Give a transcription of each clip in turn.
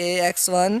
AX1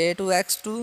A2X2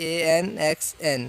ANXN،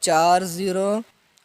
4 0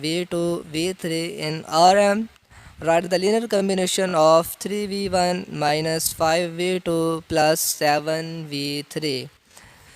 V2 V3 in Rm write the linear combination of 3V1 minus 5V2 plus 7V3.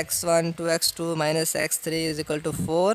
x1 2x2 minus x3 is equal to 4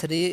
3.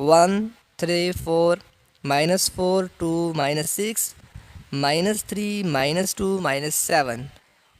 1 3 4 -4 2 -6 -3 -2 -7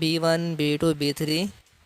B1 B2 B3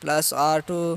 + R2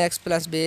x + b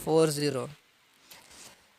40،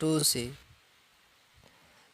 2C.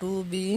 2B،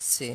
C.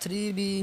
3B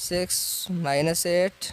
6 -8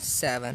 7.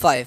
5.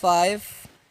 5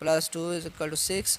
+ 2 = 6،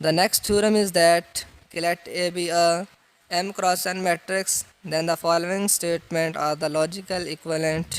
The next theorem is that let A be a M cross N matrix, then the following statement are the logical equivalent.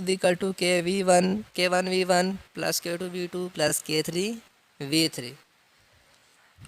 = K1 V1 + K2 V2 + K3 V3۔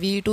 V2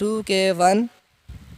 2K1،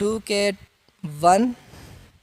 2K1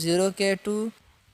0K2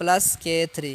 +K3،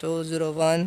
2 0 1،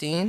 3،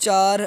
4